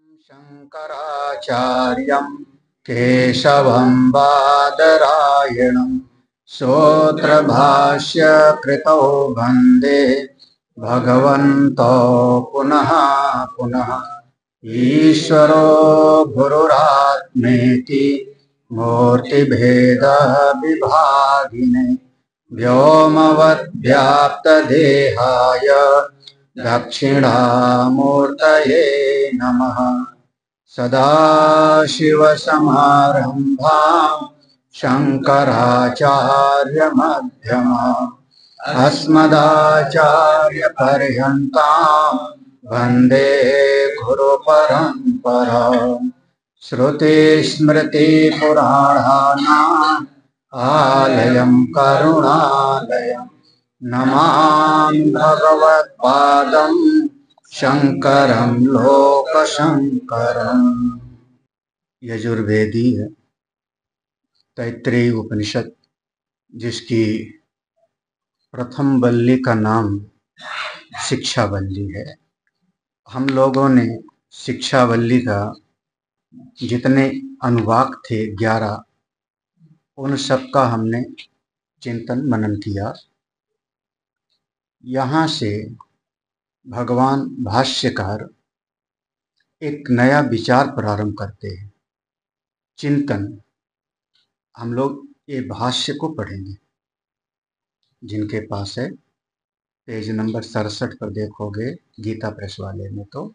शंकराचार्यं केशवं बादरायणं सूत्रभाष्यकृतौ वन्दे भगवन्तौ पुनः पुनः। ईश्वरो गुरुरात्मेति मूर्तिभेदविभागिने व्योमवद्व्याप्तदेहाय दक्षिणामूर्तये नमः। सदाशिवसमारम्भां शङ्कराचार्यमध्यमाम् अस्मदाचार्यपर्यन्तां वन्दे गुरुपरम्पराम्। श्रुतिस्मृतिपुराणानाम् आलयं करुणालयं नमामि भगवत्पादं शंकरं लोकशंकरम्। यजुर्वेदी है, तैत्तिरीय उपनिषद, जिसकी प्रथम वल्ली का नाम शिक्षावल्ली है। हम लोगों ने शिक्षावल्ली का जितने अनुवाक थे 11, उन सब का हमने चिंतन मनन किया। यहाँ से भगवान भाष्यकार एक नया विचार प्रारंभ करते हैं, चिंतन। हम लोग ये भाष्य को पढ़ेंगे। जिनके पास है पेज नंबर 67 पर देखोगे गीता प्रेस वाले में, तो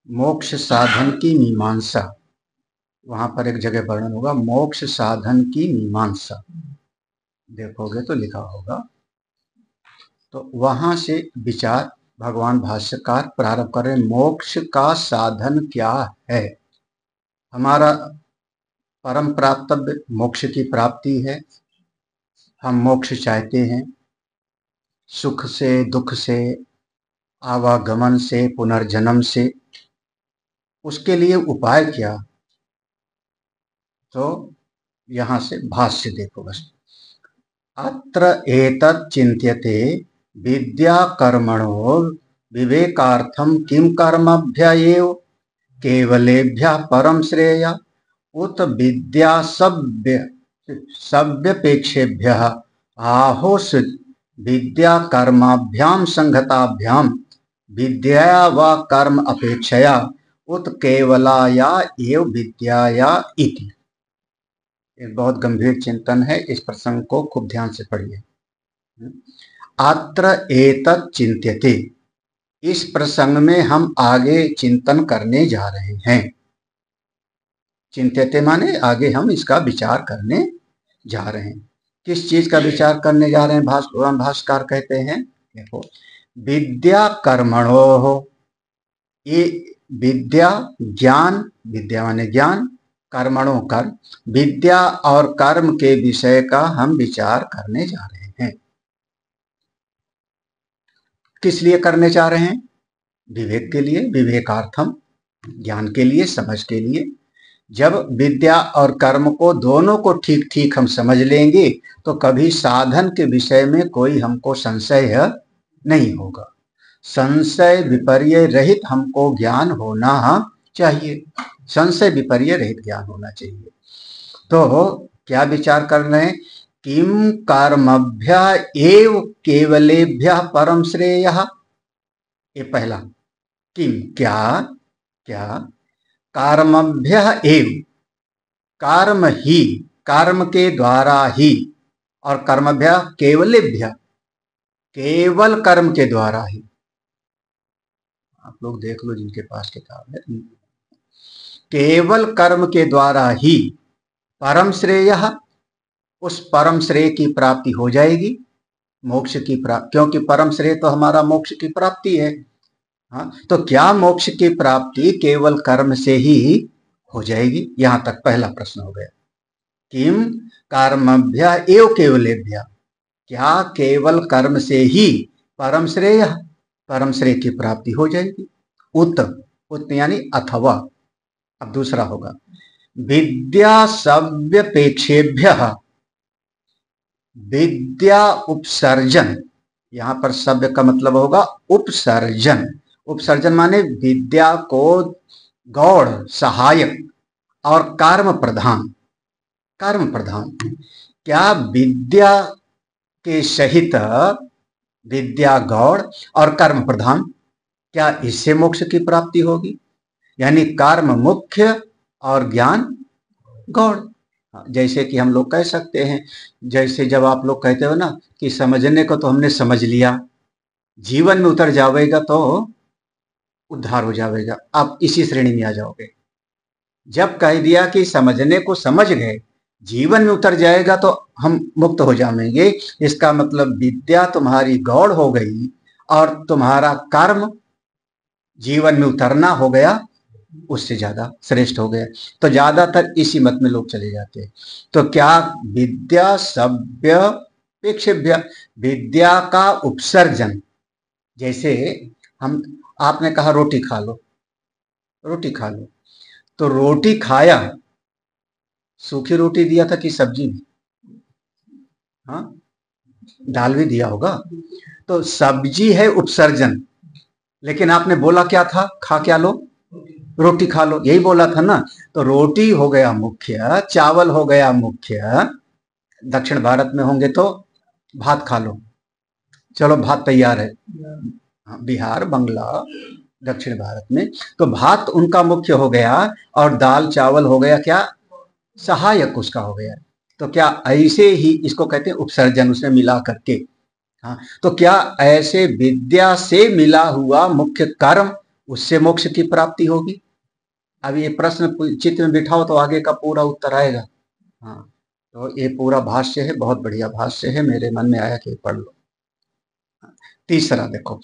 मोक्ष साधन की मीमांसा, वहां पर एक जगह वर्णन होगा मोक्ष साधन की मीमांसा, देखोगे तो लिखा होगा। तो वहां से विचार भगवान भाष्यकार प्रारंभ कर रहे। मोक्ष का साधन क्या है? हमारा परम प्राप्तव्य मोक्ष की प्राप्ति है। हम मोक्ष चाहते हैं, सुख से, दुख से, आवागमन से, पुनर्जन्म से। उसके लिए उपाय क्या? तो यहां से भाष्य देखो बस। अत्र एतत् चिन्त्यते विद्या कर्मणो विवेकार्थम किम कर्मभ्यएव केवलेभ्यः परम श्रेय उत विद्या सव्यपेक्षेभ्यः आहोस विद्या कर्माभ्याम संगताभ्याम विद्या व कर्म अपेक्षया उत केवलाया एव विद्याया इति। एक बहुत गंभीर चिंतन है, इस प्रसंग को खूब ध्यान से पढ़िए। अत्र एतत् चिन्त्यते, इस प्रसंग में हम आगे चिंतन करने जा रहे हैं। चिन्त्यते माने आगे हम इसका विचार करने जा रहे हैं। किस चीज का विचार करने जा रहे हैं? भाष्यकार कहते हैं, देखो, विद्या कर्मणो, ये विद्या ज्ञान, विद्या माने ज्ञान, कर्मणों कर्म, विद्या और कर्म के विषय का हम विचार करने जा रहे हैं। किस लिए करने जा रहे हैं? विवेक के लिए, विवेकार्थम, ज्ञान के लिए, समझ के लिए। जब विद्या और कर्म को दोनों को ठीक ठीक हम समझ लेंगे तो कभी साधन के विषय में कोई हमको संशय नहीं होगा। संशय विपर्य रहित हमको ज्ञान होना चाहिए। संशय विपर्य रहित ज्ञान होना चाहिए। तो क्या विचार कर रहे हैं? किम कर्मभ्य एव केवलेभ्यः परम श्रेयः। ये पहला, किम क्या, क्या कर्मभ्य एव, कर्म ही, कर्म के द्वारा ही, और कर्मभ्य केवलेभ्य, केवल कर्म के द्वारा ही। आप लोग देख लो जिनके पास किताब है। केवल कर्म के द्वारा ही परम श्रेय, उस परम श्रेय की प्राप्ति हो जाएगी, मोक्ष की प्राप्ति। क्योंकि परम श्रेय तो हमारा मोक्ष की प्राप्ति है। हाँ, तो क्या मोक्ष की प्राप्ति केवल कर्म से ही हो जाएगी? यहां तक पहला प्रश्न हो गया। किम कर्मभ्य एव केवलेभ्य, क्या केवल कर्म से ही परम श्रेय, परम श्रेय की प्राप्ति हो जाएगी? उत, उत यानी अथवा। अब दूसरा होगा विद्या सव्यपेक्षेभ्यः, विद्या उपसर्जन। यहां पर सव्य का मतलब होगा उपसर्जन। उपसर्जन माने विद्या को गौड़ सहायक और कर्म प्रधान। कर्म प्रधान क्या विद्या के सहित विद्या गौड़ और कर्म प्रधान, क्या इससे मोक्ष की प्राप्ति होगी? यानी कर्म मुख्य और ज्ञान गौड़। जैसे कि हम लोग कह सकते हैं, जैसे जब आप लोग कहते हो ना कि समझने को तो हमने समझ लिया, जीवन में उतर जाएगा तो उद्धार हो जाएगा, आप इसी श्रेणी में आ जाओगे। जब कह दिया कि समझने को समझ गए, जीवन में उतर जाएगा तो हम मुक्त हो जाएंगे, इसका मतलब विद्या तुम्हारी गौड़ हो गई और तुम्हारा कर्म जीवन में उतरना हो गया, उससे ज्यादा श्रेष्ठ हो गया। तो ज्यादातर इसी मत में लोग चले जाते हैं। तो क्या विद्या सभ्य पेक्षभ्य, विद्या का उपसर्जन, जैसे हम आपने कहा रोटी खा लो, रोटी खा लो, तो रोटी खाया, सूखी रोटी दिया था कि सब्जी भी? हाँ, दाल भी दिया होगा। तो सब्जी है उपसर्जन, लेकिन आपने बोला क्या था? खा क्या लो? रोटी खा लो, यही बोला था ना। तो रोटी हो गया मुख्य, चावल हो गया मुख्य। दक्षिण भारत में होंगे तो भात खा लो, चलो भात तैयार है। बिहार, बंगला, दक्षिण भारत में तो भात उनका मुख्य हो गया और दाल चावल हो गया क्या? सहायक उसका हो गया। तो क्या ऐसे ही इसको कहते हैं उपसर्जन, उसमें मिला करके। हाँ, तो क्या ऐसे विद्या से मिला हुआ मुख्य कर्म, उससे मोक्ष की प्राप्ति होगी? अब ये प्रश्न चित्त में बिठाओ तो आगे का पूरा उत्तर आएगा। हाँ, तो ये पूरा भाष्य है, बहुत बढ़िया भाष्य है, मेरे मन में आया कि पढ़ लो। तीसरा देखो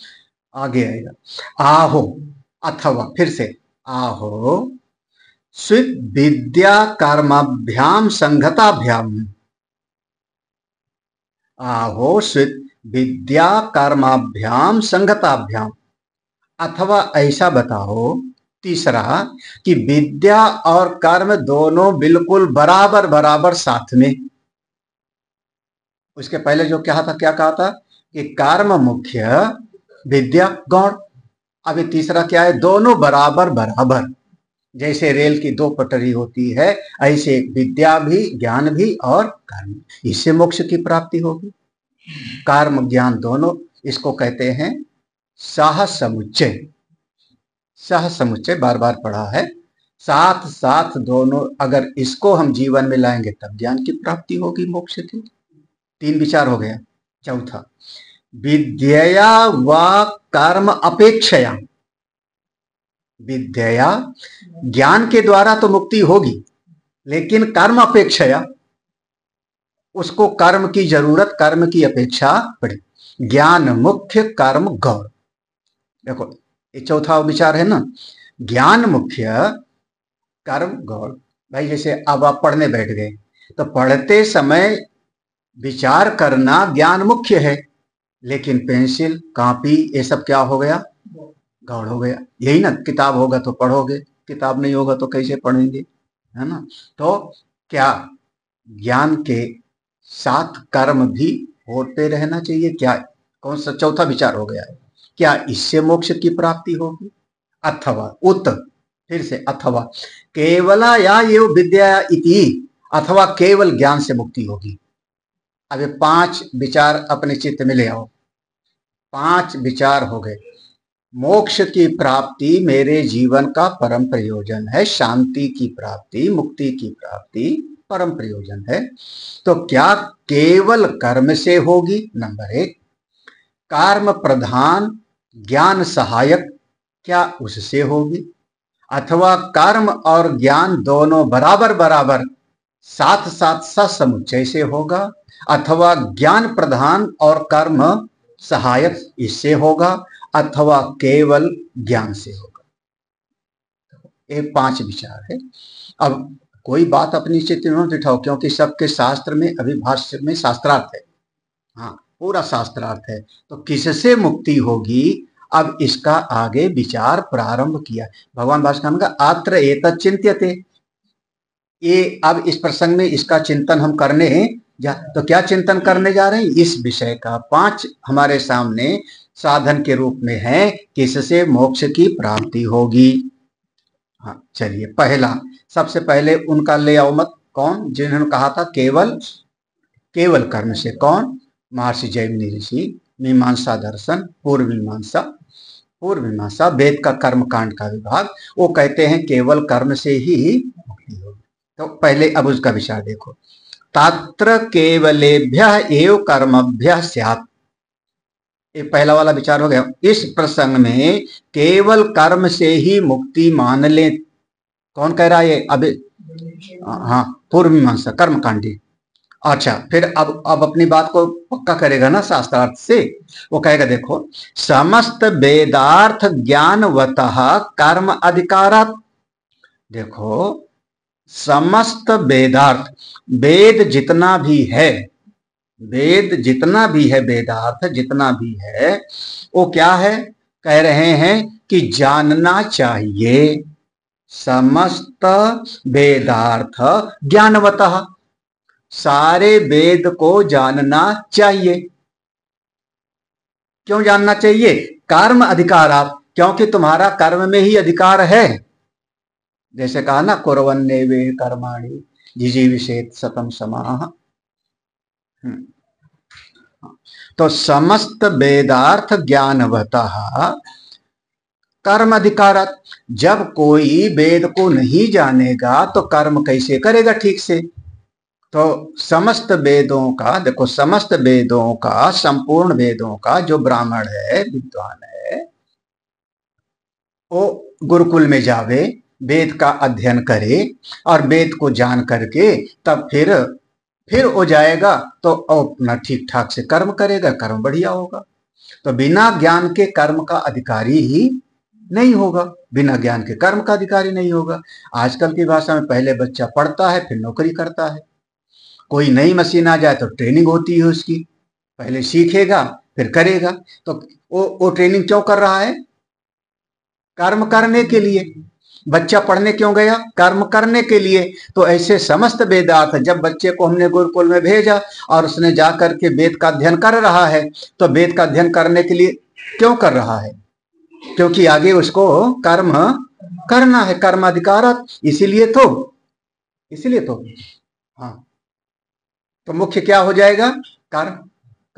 आगे आएगा, आहो अथवा, फिर से आहो स्वित विद्या कर्माभ्याम संगताभ्याम। आहो स्वित विद्या कर्माभ्याम संगताभ्याम, अथवा ऐसा बताओ तीसरा कि विद्या और कर्म दोनों बिल्कुल बराबर बराबर साथ में। उसके पहले जो क्या कहा था कि कर्म मुख्य विद्या गौड़। अभी तीसरा क्या है? दोनों बराबर बराबर। जैसे रेल की दो पटरी होती है, ऐसे विद्या भी ज्ञान भी और कर्म, इससे मोक्ष की प्राप्ति होगी। कर्म ज्ञान दोनों, इसको कहते हैं सह समुच्चय। सह समुच्चय बार बार पढ़ा है, साथ साथ दोनों, अगर इसको हम जीवन में लाएंगे तब ज्ञान की प्राप्ति होगी, मोक्ष की। तीन विचार हो गया। चौथा, विद्या व कर्म अपेक्षया। विद्या ज्ञान के द्वारा तो मुक्ति होगी, लेकिन कर्म अपेक्षया, उसको कर्म की जरूरत, कर्म की अपेक्षा पड़ी। ज्ञान मुख्य कर्म गौड़। देखो ये चौथा विचार है ना, ज्ञान मुख्य कर्म गौड़। भाई जैसे अब आप पढ़ने बैठ गए तो पढ़ते समय विचार करना ज्ञान मुख्य है, लेकिन पेंसिल कापी ये सब क्या हो गया? गौड़ हो गया। यही ना, किताब होगा तो पढ़ोगे, किताब नहीं होगा तो कैसे पढ़ेंगे, है ना। तो क्या ज्ञान के साथ कर्म भी होते रहना चाहिए? क्या कौन सा चौथा विचार हो गया है? क्या इससे मोक्ष की प्राप्ति होगी? अथवा उत, फिर से अथवा केवला या ये विद्या इति, अथवा केवल ज्ञान से मुक्ति होगी। अब ये पांच विचार अपने चित्त में ले आओ। पांच विचार हो गए। मोक्ष की प्राप्ति मेरे जीवन का परम प्रयोजन है, शांति की प्राप्ति, मुक्ति की प्राप्ति परम प्रयोजन है। तो क्या केवल कर्म से होगी? नंबर एक। कर्म प्रधान ज्ञान सहायक, क्या उससे होगी? अथवा कर्म और ज्ञान दोनों बराबर बराबर साथ साथ ससमुच्चय से होगा, अथवा ज्ञान प्रधान और कर्म सहायक इससे होगा, अथवा केवल ज्ञान से होगा। ये पांच विचार है। अब कोई बात अपनी चित्त में बिठाओ, क्योंकि सबके शास्त्र में, अभी भाष्य में शास्त्रार्थ है। हाँ, पूरा शास्त्रार्थ है। तो किससे मुक्ति होगी, अब इसका आगे विचार प्रारंभ किया भगवान भास्कर का। आत्र एतत् चिंत्यते, ये अब इस प्रसंग में इसका चिंतन हम करने तो क्या चिंतन करने जा रहे हैं? इस विषय का। पांच हमारे सामने साधन के रूप में है, किससे मोक्ष की प्राप्ति होगी। हाँ चलिए, पहला सबसे पहले उनका ले आओ मत। कौन? जिन्होंने कहा था केवल केवल कर्म से। कौन? महर्षि जैमिनी ऋषि। मीमांसा दर्शन, पूर्व मीमांसा, वेद का कर्म कांड का विभाग। वो कहते हैं केवल कर्म से ही मुक्ति होगी। तो पहले अब उसका विचार देखो। तात्र केवलेभ्य एव कर्मभ्य स्यात्। ये पहला वाला विचार हो गया। इस प्रसंग में केवल कर्म से ही मुक्ति मान ले। कौन कह रहा है ये? अभी हाँ, पूर्व मीमांसा कर्मकांडी। अच्छा, फिर अब अपनी बात को पक्का करेगा ना शास्त्रार्थ से। वो कहेगा देखो, समस्त वेदार्थ ज्ञानवतः कर्म अधिकारात्। देखो, समस्त वेदार्थ, वेद जितना भी है, वेद जितना भी है, वेदार्थ जितना भी है, वो क्या है? कह रहे हैं कि जानना चाहिए। समस्त वेदार्थ ज्ञानवतः, सारे वेद को जानना चाहिए। क्यों जानना चाहिए? कर्म अधिकारात्, क्योंकि तुम्हारा कर्म में ही अधिकार है। जैसे कहा ना, कुर्वन्नेवे कर्माणि जिजीविषेत् शतं समाः। तो समस्त वेदार्थ ज्ञानवतः कर्म अधिकारात्। जब कोई वेद को नहीं जानेगा तो कर्म कैसे करेगा ठीक से? तो समस्त वेदों का, देखो, समस्त वेदों का, संपूर्ण वेदों का जो ब्राह्मण है, विद्वान है, वो गुरुकुल में जावे, वेद का अध्ययन करे और वेद को जान करके तब फिर हो जाएगा तो अपना ठीक ठाक से कर्म करेगा, कर्म बढ़िया होगा। तो बिना ज्ञान के कर्म का अधिकारी ही नहीं होगा, बिना ज्ञान के कर्म का अधिकारी नहीं होगा। आजकल की भाषा में पहले बच्चा पढ़ता है फिर नौकरी करता है। कोई नई मशीन आ जाए तो ट्रेनिंग होती है उसकी, पहले सीखेगा फिर करेगा। तो वो ट्रेनिंग क्यों कर रहा है? कर्म करने के लिए। बच्चा पढ़ने क्यों गया? कर्म करने के लिए। तो ऐसे समस्त वेदार्थ, जब बच्चे को हमने गुरुकुल में भेजा और उसने जाकर के वेद का अध्ययन कर रहा है, तो वेद का अध्ययन करने के लिए क्यों कर रहा है? क्योंकि आगे उसको कर्म करना है, कर्माधिकारात्। इसीलिए तो हाँ, तो मुख्य क्या हो जाएगा? कर्म।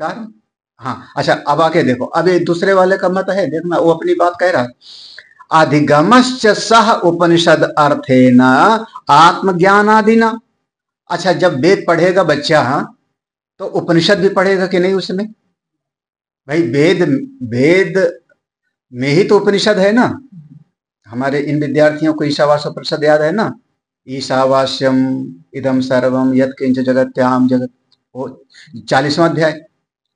कर्म। हाँ, अच्छा, अब आगे देखो। अब ये दूसरे वाले का मत है, देखना, वो अपनी बात कह रहा है। अधिगमश्च सह उपनिषद अर्थेन आत्मज्ञानादिना। अच्छा, जब वेद पढ़ेगा बच्चा तो उपनिषद भी पढ़ेगा कि नहीं उसमें? भाई, वेद में ही तो उपनिषद है ना। हमारे इन विद्यार्थियों को ईशावास्य उपनिषद याद है ना? ईशावास्यम इदम सर्वम यत् किंच जगत्याम जगत, वो 40वां अध्याय।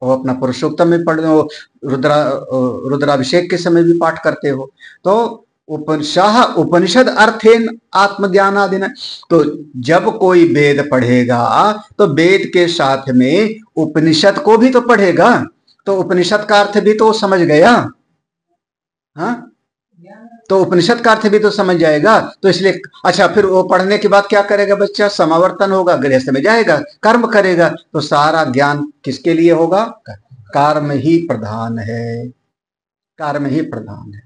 वो अपना पुरुषोत्तम में पढ़, रुद्राभिषेक के समय भी पाठ करते हो। तो उपनिषद अर्थेन आत्मज्ञानादिना। तो जब कोई वेद पढ़ेगा तो वेद के साथ में उपनिषद को भी तो पढ़ेगा, तो उपनिषद का अर्थ भी तो समझ गया। हाँ, तो उपनिषद का अर्थ भी तो समझ जाएगा। तो इसलिए अच्छा, फिर वो पढ़ने के बाद क्या करेगा बच्चा? समावर्तन होगा, गृहस्थ में जाएगा, कर्म करेगा। तो सारा ज्ञान किसके लिए होगा? कर्म ही प्रधान है, कर्म ही प्रधान है।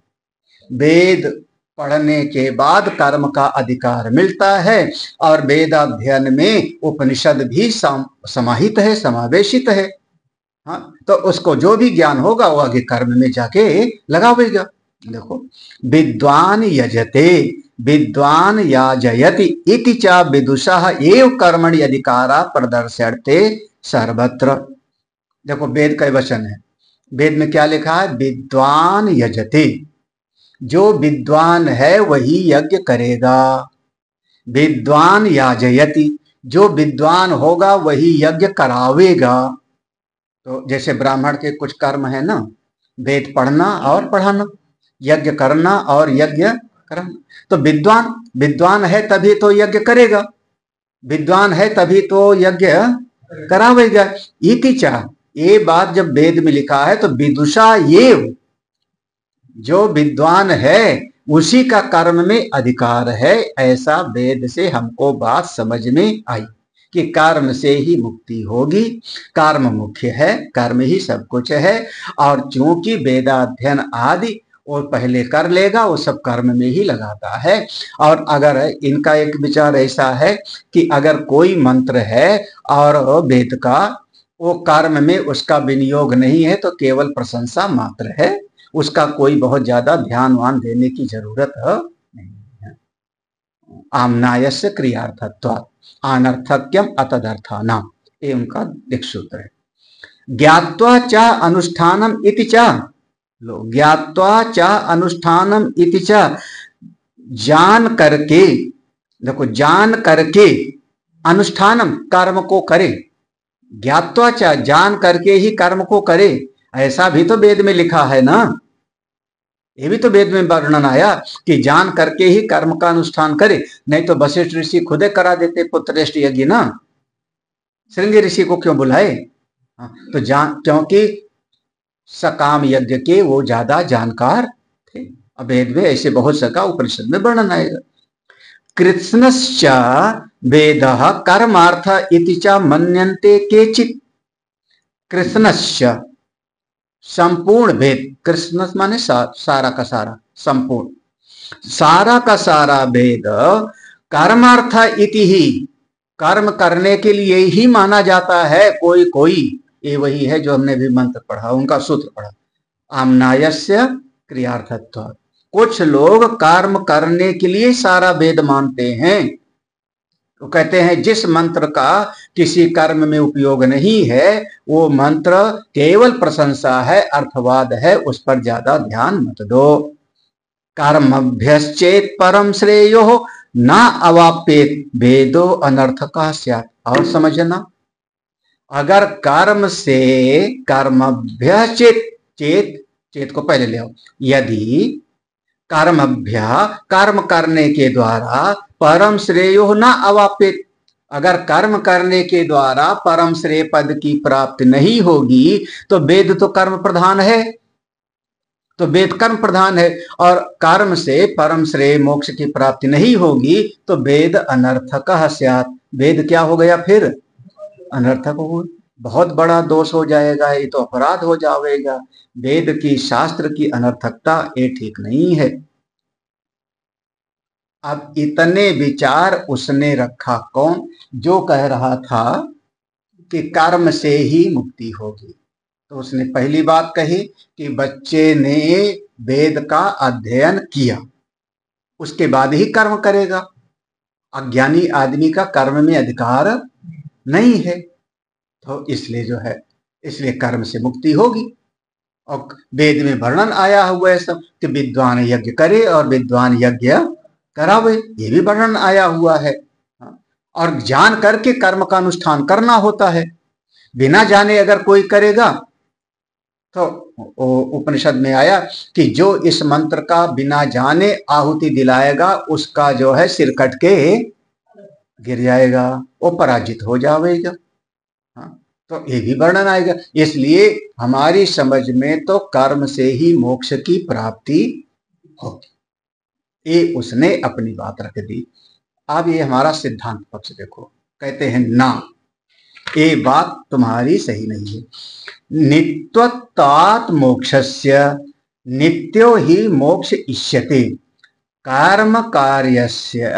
वेद पढ़ने के बाद कर्म का अधिकार मिलता है और वेदाध्ययन में उपनिषद भी समाहित है, समावेशित है। हाँ, तो उसको जो भी ज्ञान होगा वो आगे कर्म में जाके लगावेगा। देखो, विद्वान यजते विद्वान याजयति इति च विदुषः एव कर्मणि अधिकारा प्रदर्श्यते सर्वत्र। देखो, वेद का वचन है, वेद में क्या लिखा है? विद्वान यजते, जो विद्वान है वही यज्ञ करेगा। विद्वान याजयति, जो विद्वान होगा वही यज्ञ करावेगा। तो जैसे ब्राह्मण के कुछ कर्म है ना, वेद पढ़ना और पढ़ाना, यज्ञ करना और यज्ञ करना। तो विद्वान है तभी तो यज्ञ करेगा, विद्वान है तभी तो यज्ञ करावेगा। इति च, ये बात जब वेद में लिखा है तो विदुषा एव, जो विद्वान है उसी का कर्म में अधिकार है। ऐसा वेद से हमको बात समझ में आई कि कर्म से ही मुक्ति होगी, कर्म मुख्य है, कर्म ही सब कुछ है। और चूंकि वेदाध्ययन आदि वो पहले कर लेगा, वो सब कर्म में ही लगाता है। और अगर इनका एक विचार ऐसा है कि अगर कोई मंत्र है और वेद का वो कर्म में उसका विनियोग नहीं है तो केवल प्रशंसा मात्र है, उसका कोई बहुत ज्यादा ध्यान वान देने की जरूरत नहीं है। आमनायस्य क्रियार्थत्वात् अनर्थक्यम अतदर्थानाम, ये उनका एक सूत्र है। ज्ञात्वा च अनुष्ठानम इति च, लो, ज्ञात्वा च अनुष्ठानम इति च, जान करके, देखो जान करके अनुष्ठानम कर्म को करे, ज्ञात्वा च जान करके ही कर्म को करे, ऐसा भी तो वेद में लिखा है ना, ये भी तो वेद में वर्णन आया कि जान करके ही कर्म का अनुष्ठान करे, नहीं तो वशिष्ठ ऋषि खुदे करा देते पुत्रश्रेष्ठ यज्ञ ना, श्रृंगी ऋषि को क्यों बुलाए? तो क्योंकि सकाम यज्ञ के वो ज्यादा जानकार थे। अब वेद में ऐसे बहुत सका उपनिषद में वर्णन आएगा। कृत्स्नश्च वेदः कर्मार्थ इति च मन्यन्ते केचित्। कृत्स्नश्च संपूर्ण वेद, कृष्ण माने सारा का सारा, संपूर्ण सारा का सारा वेद कर्मार्थ इति ही, कर्म करने के लिए ही माना जाता है। कोई कोई, ये वही है जो हमने भी मंत्र पढ़ा, उनका सूत्र पढ़ा, आमनायस्य क्रियार्थत्व। कुछ लोग कर्म करने के लिए सारा वेद मानते हैं, तो कहते हैं जिस मंत्र का किसी कर्म में उपयोग नहीं है वो मंत्र केवल प्रशंसा है, अर्थवाद है, उस पर ज्यादा ध्यान मत दो। कर्मभ्यश्चेत परम श्रेयो न अवाप्येत वेदो अनर्थकः स्यात्। और समझना, अगर कर्म से कर्मभ्यश्चेत, चेत चेत को पहले ले आओ, यदि कर्मभ्य कर्म करने के द्वारा परम श्रेयो न अवाप्येत, अगर कर्म करने के द्वारा परम श्रेय पद की प्राप्ति नहीं होगी तो वेद तो कर्म प्रधान है, तो वेद कर्म प्रधान है, और कर्म से परम श्रेय मोक्ष की प्राप्ति नहीं होगी तो वेद अनर्थकः स्यात्। वेद क्या हो गया फिर? अनर्थक हो, बहुत बड़ा दोष हो जाएगा, ये तो अपराध हो जाएगा। वेद की, शास्त्र की अनर्थकता ये ठीक नहीं है। अब इतने विचार उसने रखा कौन? जो कह रहा था कि कर्म से ही मुक्ति होगी। तो उसने पहली बात कही कि बच्चे ने वेद का अध्ययन किया, उसके बाद ही कर्म करेगा। अज्ञानी आदमी का कर्म में अधिकार नहीं है, तो इसलिए जो है, इसलिए कर्म से मुक्ति होगी। और वेद में वर्णन आया हुआ है सब कि विद्वान यज्ञ करे और विद्वान यज्ञ करावे, ये भी वर्णन आया हुआ है। और जान करके कर्म का अनुष्ठान करना होता है, बिना जाने अगर कोई करेगा तो उपनिषद में आया कि जो इस मंत्र का बिना जाने आहुति दिलाएगा उसका जो है सिर कट के गिर जाएगा, वो पराजित हो जाएगा। तो ये भी वर्णन आएगा। इसलिए हमारी समझ में तो कर्म से ही मोक्ष की प्राप्ति होगी, ये उसने अपनी बात रख दी। अब ये हमारा सिद्धांत पक्ष देखो, कहते हैं ना, ये बात तुम्हारी सही नहीं है। नित्यत्वात् मोक्षस्य नित्यो ही मोक्ष इष्यते, कर्म कार्यस्य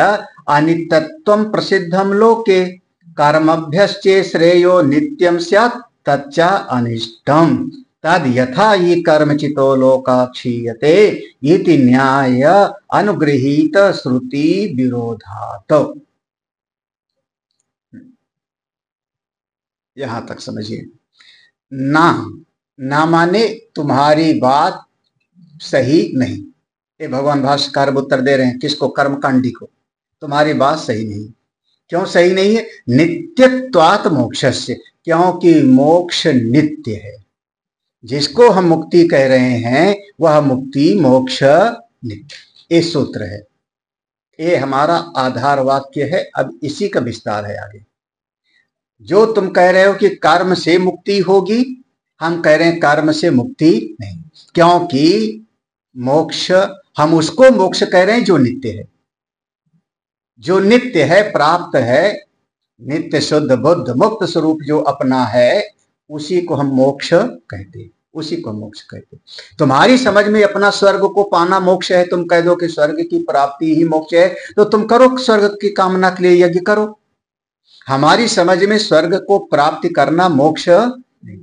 अनित्यत्वं प्रसिद्धं लोके, कर्मभ्यश्चे श्रेयो नित्यं स्यात् तच्च अनिष्टम्, तद यथा ही कर्मचितो लोका क्षीयते इति न्याय अनुगृहीत श्रुति विरोधात्। यहां तक समझिए। ना माने तुम्हारी बात सही नहीं, ये भगवान भाष्यकार उत्तर दे रहे हैं किसको? कर्मकांडी को। तुम्हारी बात सही नहीं। क्यों सही नहीं है? नित्यत्वात् मोक्षस्य, क्योंकि मोक्ष नित्य है। जिसको हम मुक्ति कह रहे हैं वह मुक्ति मोक्ष नित्य, ये सूत्र है, ये हमारा आधार वाक्य है। अब इसी का विस्तार है आगे। जो तुम कह रहे हो कि कर्म से मुक्ति होगी, हम कह रहे हैं कर्म से मुक्ति नहीं, क्योंकि मोक्ष, हम उसको मोक्ष कह रहे हैं जो नित्य है, जो नित्य है, प्राप्त है, नित्य शुद्ध बुद्ध मुक्त स्वरूप जो अपना है, उसी को हम मोक्ष कहते हैं। उसी को मोक्ष कहते। तुम्हारी समझ में अपना स्वर्ग को पाना मोक्ष है, तुम कह दो कि स्वर्ग की प्राप्ति ही मोक्ष है, तो तुम करो स्वर्ग की कामना के लिए यज्ञ करो। हमारी समझ में स्वर्ग को प्राप्त करना मोक्ष नहीं।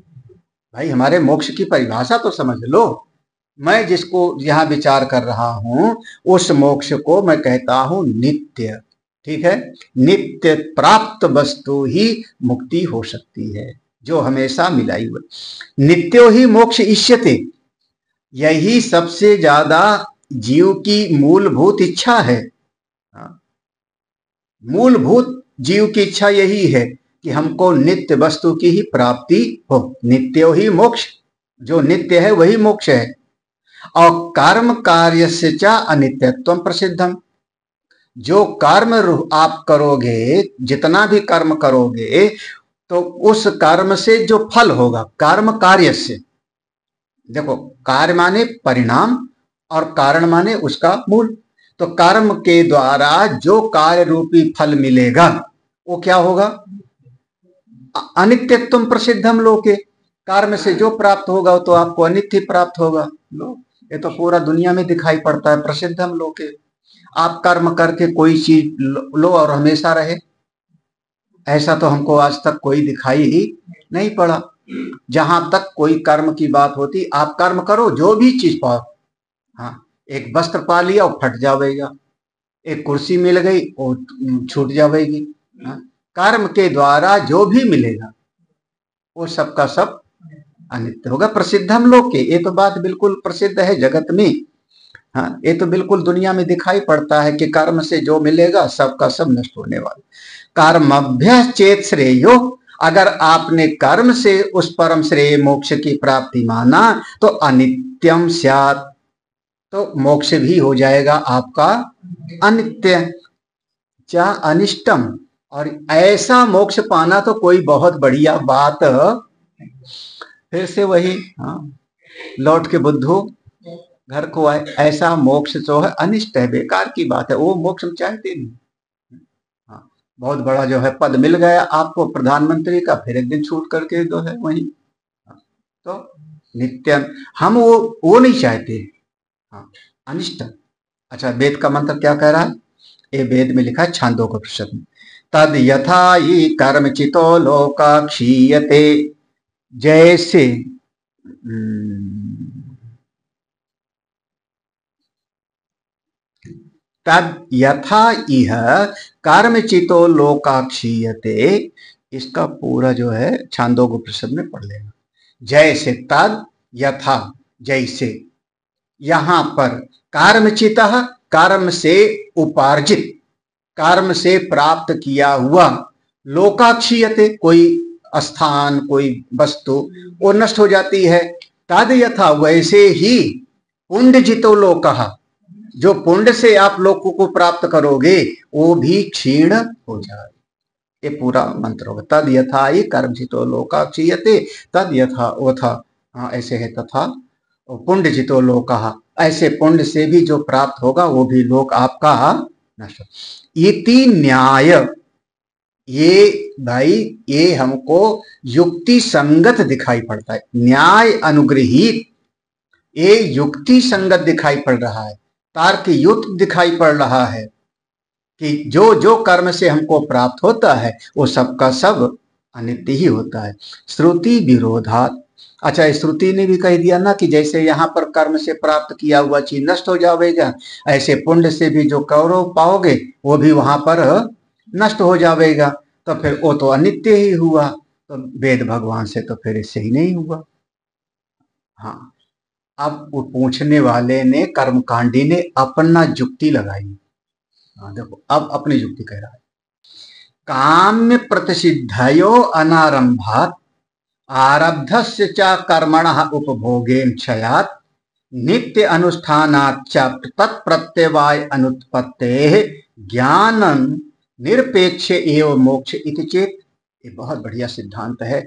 भाई हमारे मोक्ष की परिभाषा तो समझ लो। मैं जिसको यहां विचार कर रहा हूं उस मोक्ष को मैं कहता हूं नित्य। ठीक है, नित्य प्राप्त वस्तु ही मुक्ति हो सकती है, जो हमेशा मिलाई हुई। नित्यो ही मोक्ष इष्यते, यही सबसे ज्यादा जीव की मूलभूत इच्छा है। मूलभूत जीव की इच्छा यही है कि हमको नित्य वस्तु की ही प्राप्ति हो। नित्यो ही मोक्ष, जो नित्य है वही मोक्ष है। और कर्म कार्य से च अनित्यत्वम प्रसिद्धम, जो कर्म आप करोगे, जितना भी कर्म करोगे, तो उस कर्म से जो फल होगा, कर्म कार्य से, देखो कार्य माने परिणाम और कारण माने उसका मूल। तो कर्म के द्वारा जो कार्य रूपी फल मिलेगा वो क्या होगा? अनित्यत्वम प्रसिद्धम लोके, कर्म से जो प्राप्त होगा तो आपको अनित्य प्राप्त होगा। लो, ये तो पूरा दुनिया में दिखाई पड़ता है। प्रसिद्धम लोके, आप कर्म करके कोई चीज लो और हमेशा रहे, ऐसा तो हमको आज तक कोई दिखाई ही नहीं पड़ा। जहां तक कोई कर्म की बात होती, आप कर्म करो जो भी चीज पाओ। हाँ, एक वस्त्र पा लिया वो फट जाएगा, एक कुर्सी मिल गई वो छूट जाएगी। हाँ, कर्म के द्वारा जो भी मिलेगा वो सबका सब अनित्य होगा। प्रसिद्धम लोके, ये तो बात बिल्कुल प्रसिद्ध है जगत में। हाँ, ये तो बिल्कुल दुनिया में दिखाई पड़ता है कि कर्म से जो मिलेगा सबका सब नष्ट होने वाला। कर्मभ्य चेत श्रेयो, अगर आपने कर्म से उस परम श्रेय मोक्ष की प्राप्ति माना तो अनित्यम स्यात्, तो मोक्ष भी हो जाएगा आपका अनित्य। क्या अनिष्टम, और ऐसा मोक्ष पाना तो कोई बहुत बढ़िया बात। फिर से वही, हाँ, लौट के बुद्धू घर को आए। ऐसा मोक्ष जो है अनिष्ट है, बेकार की बात है, वो मोक्ष हम चाहते नहीं। हाँ, बहुत बड़ा जो है पद मिल गया आपको प्रधानमंत्री का, फिर एक दिन छूट करके जो है वही। तो नित्य हम वो नहीं चाहते। हाँ, अनिष्ट। अच्छा, वेद का मंत्र क्या कह रहा है? ये वेद में लिखा है छांदोग्योपनिषद में, तद यथा ही कर्मचितो लोका क्षीयते, जैसे तद यथा इह कर्मचितो लोका क्षीयते, इसका पूरा जो है छांदोग्योपनिषद में पढ़ लेना। जैसे, तद यथा, जैसे, यहां पर कर्मचित, कर्म से उपार्जित, कर्म से प्राप्त किया हुआ, लोकाक्षीयते, कोई स्थान कोई वस्तु वो नष्ट हो जाती है। तद यथा, वैसे ही पुण्यजितो लोकः, जो पुण्य से आप लोगों को प्राप्त करोगे वो भी क्षीण हो जाए। ये पूरा मंत्र होगा। तद यथा ही कर्मजितो लोकाक्षीयते, तद यथा वथा, हाँ ऐसे है, तथा पुण्यजितो लोकः, ऐसे पुण्य से भी जो प्राप्त होगा वो भी लोक आपका नष्ट। इति न्याय, ये भाई ये हमको युक्ति संगत दिखाई पड़ता है। न्याय अनुग्रहित, ये युक्ति संगत दिखाई पड़ रहा है, तार्क युक्त दिखाई पड़ रहा है कि जो जो कर्म से हमको प्राप्त होता है वो सबका सब अनित्य ही होता है। श्रुति विरोधात, अच्छा श्रुति ने भी कह दिया ना कि जैसे यहाँ पर कर्म से प्राप्त किया हुआ चीज नष्ट हो जाएगा, ऐसे पुण्य से भी जो कौरव पाओगे वो भी वहां पर नष्ट हो जाएगा, तो फिर वो तो अनित्य ही हुआ। तो वेद भगवान से तो फिर इससे ही नहीं हुआ। हाँ, अब पूछने वाले ने, कर्मकांडी ने अपना युक्ति लगाई। हाँ देखो, अब अपनी युक्ति कह रहा है, काम्य प्रतिषिद्धयो अनारंभात आरब्धस्य च कर्मणः उपभोगेन क्षयात् नित्य अनुष्ठानाच्च तत्प्रत्यवाय अनुत्पत्तेः ज्ञानं निरपेक्ष एवं मोक्ष इति चेत। ये बहुत बढ़िया सिद्धांत है।